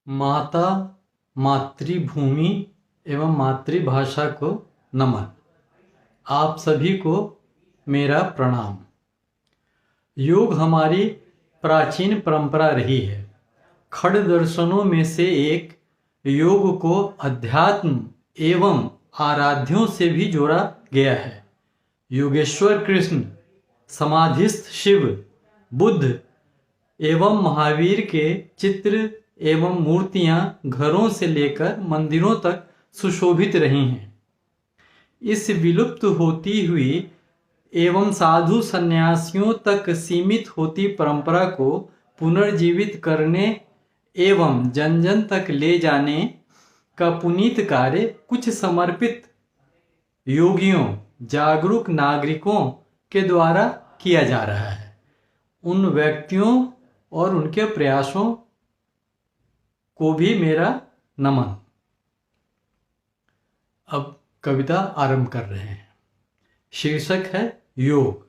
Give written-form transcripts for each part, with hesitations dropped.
माता, मातृभूमि एवं मातृभाषा को नमन। आप सभी को मेरा प्रणाम। योग हमारी प्राचीन परंपरा रही है। खड़ दर्शनों में से एक योग को अध्यात्म एवं आराध्यों से भी जोड़ा गया है। योगेश्वर कृष्ण, समाधिस्थ शिव, बुद्ध एवं महावीर के चित्र एवं मूर्तियां घरों से लेकर मंदिरों तक सुशोभित रही हैं। इस विलुप्त होती हुई एवं साधु सन्यासियों तक सीमित होती परंपरा को पुनर्जीवित करने एवं जन जन तक ले जाने का पुनीत कार्य कुछ समर्पित योगियों, जागरूक नागरिकों के द्वारा किया जा रहा है। उन व्यक्तियों और उनके प्रयासों को भी मेरा नमन। अब कविता आरंभ कर रहे हैं। शीर्षक है योग।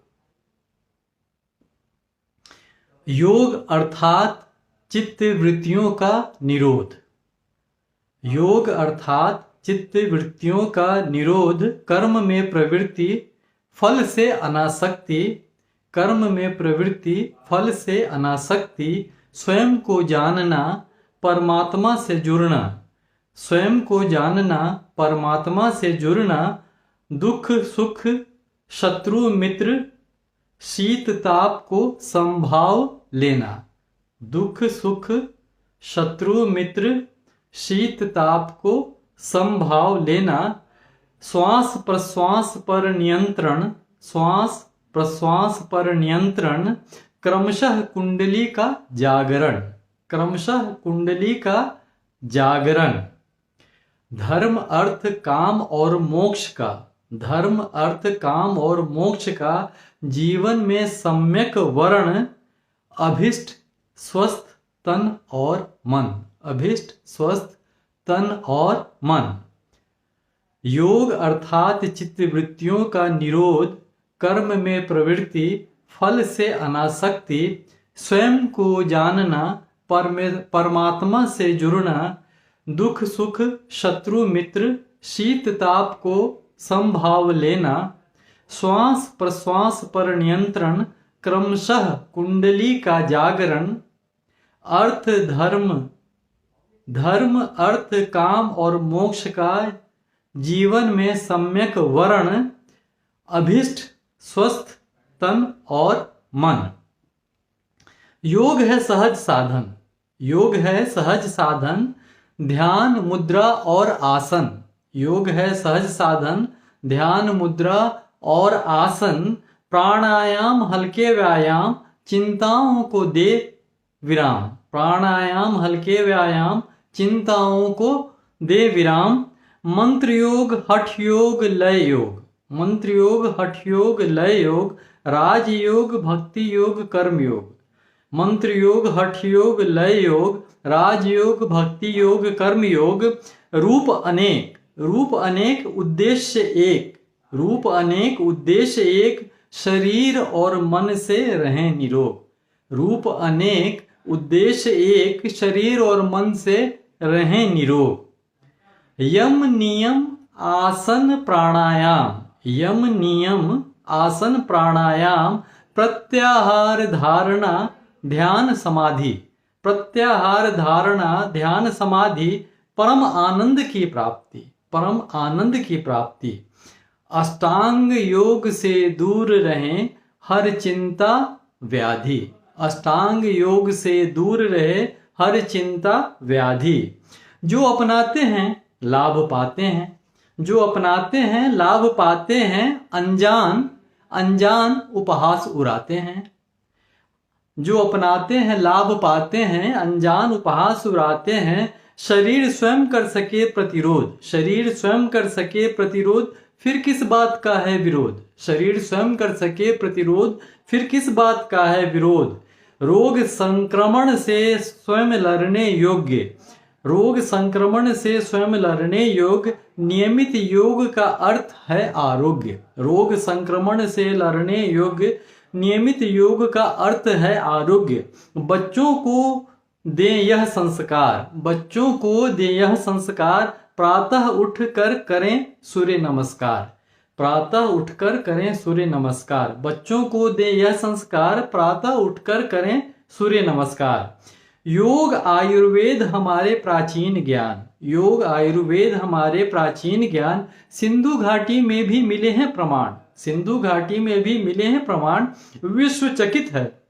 योग अर्थात चित्त वृत्तियों का निरोध। योग अर्थात चित्त वृत्तियों का निरोध, कर्म में प्रवृत्ति, फल से अनासक्ति, कर्म में प्रवृत्ति, फल से अनासक्ति, स्वयं को जानना, परमात्मा से जुड़ना, स्वयं को जानना, परमात्मा से जुड़ना, दुख सुख, शत्रु मित्र, शीत ताप को संभाव लेना, दुख सुख, शत्रु मित्र, शीत ताप को संभाव लेना, श्वास प्रश्वास पर नियंत्रण, श्वास प्रश्वास पर नियंत्रण, क्रमशः कुंडली का जागरण, क्रमशः कुंडली का जागरण, धर्म अर्थ काम और मोक्ष का, धर्म अर्थ काम और मोक्ष का जीवन में सम्यक वर्ण, अभिष्ट स्वस्थ तन और मन, अभिष्ट स्वस्थ तन और मन। योग अर्थात चित्तवृत्तियों का निरोध, कर्म में प्रवृत्ति, फल से अनासक्ति, स्वयं को जानना, परमात्मा से जुड़ना, दुख सुख, शत्रु मित्र, शीत ताप को संभाव लेना, श्वास प्रश्वास पर नियंत्रण, क्रमशः कुंडली का जागरण, अर्थ धर्म, धर्म अर्थ काम और मोक्ष का जीवन में सम्यक वर्ण, अभिष्ट स्वस्थ तन और मन। योग है सहज साधन, योग है सहज साधन, ध्यान मुद्रा और आसन, योग है सहज साधन, ध्यान मुद्रा और आसन, प्राणायाम हल्के व्यायाम, चिंताओं को दे विराम, प्राणायाम हल्के व्यायाम, चिंताओं को दे विराम, मंत्र योग हठ योग लय योग, मंत्र योग हठ योग लय योग, राज योग भक्ति योग कर्म योग, मंत्र योग हठ योग लय योग, राजयोग भक्ति योग कर्म योग, रूप अनेक, रूप अनेक उद्देश्य एक, रूप अनेक उद्देश्य एक, शरीर और मन से रहें निरोग, रूप अनेक उद्देश्य एक, शरीर और मन से रहें निरोग। यम नियम आसन प्राणायाम, यम नियम आसन प्राणायाम, प्रत्याहार धारणा ध्यान समाधि, प्रत्याहार धारणा ध्यान समाधि, परम आनंद की प्राप्ति, परम आनंद की प्राप्ति। अष्टांग योग से दूर रहें हर चिंता व्याधि, अष्टांग योग से दूर रहे हर चिंता व्याधि। जो अपनाते हैं लाभ पाते हैं, जो अपनाते हैं लाभ पाते हैं, अनजान अनजान उपहास उड़ाते हैं, जो अपनाते हैं लाभ पाते हैं, अनजान उपहास उड़ाते हैं। शरीर स्वयं कर सके प्रतिरोध, शरीर स्वयं कर सके प्रतिरोध, फिर किस बात का है विरोध, शरीर स्वयं कर सके प्रतिरोध, फिर किस बात का है विरोध। रोग संक्रमण से स्वयं लड़ने योग्य, रोग संक्रमण से स्वयं लड़ने योग्य, नियमित योग का अर्थ है आरोग्य, रोग संक्रमण से लड़ने योग्य, नियमित योग का अर्थ है आरोग्य। बच्चों को दें यह संस्कार, बच्चों को दें यह संस्कार, प्रातः उठकर करें सूर्य नमस्कार। प्रातः उठकर करें सूर्य नमस्कार, बच्चों को दें यह संस्कार, प्रातः उठकर करें सूर्य नमस्कार। योग आयुर्वेद हमारे प्राचीन ज्ञान, योग आयुर्वेद हमारे प्राचीन ज्ञान, सिंधु घाटी में भी मिले हैं प्रमाण, सिंधु घाटी में भी मिले हैं प्रमाण। विश्व चकित है,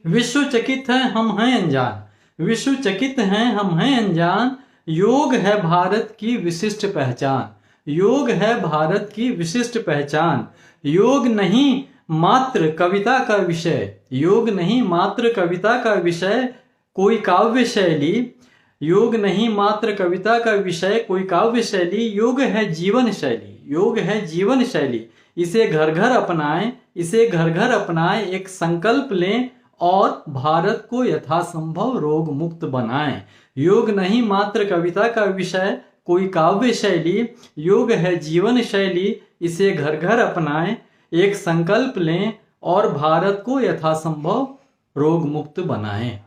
विश्व चकित है हम हैं अनजान, विश्व चकित हैं हम हैं अनजान। योग है भारत की विशिष्ट पहचान, योग है भारत की विशिष्ट पहचान। योग नहीं मात्र कविता का विषय, योग नहीं मात्र कविता का विषय कोई काव्य शैली, योग नहीं मात्र कविता का विषय कोई काव्य शैली। योग है जीवन शैली, योग है जीवन शैली, इसे घर घर अपनाएं, इसे घर घर अपनाएं। एक संकल्प लें और भारत को यथासंभव रोग मुक्त बनाएं। योग नहीं मात्र कविता का विषय कोई काव्य शैली, योग है जीवन शैली, इसे घर घर अपनाएं। एक संकल्प लें और भारत को यथासंभव रोग मुक्त बनाएं।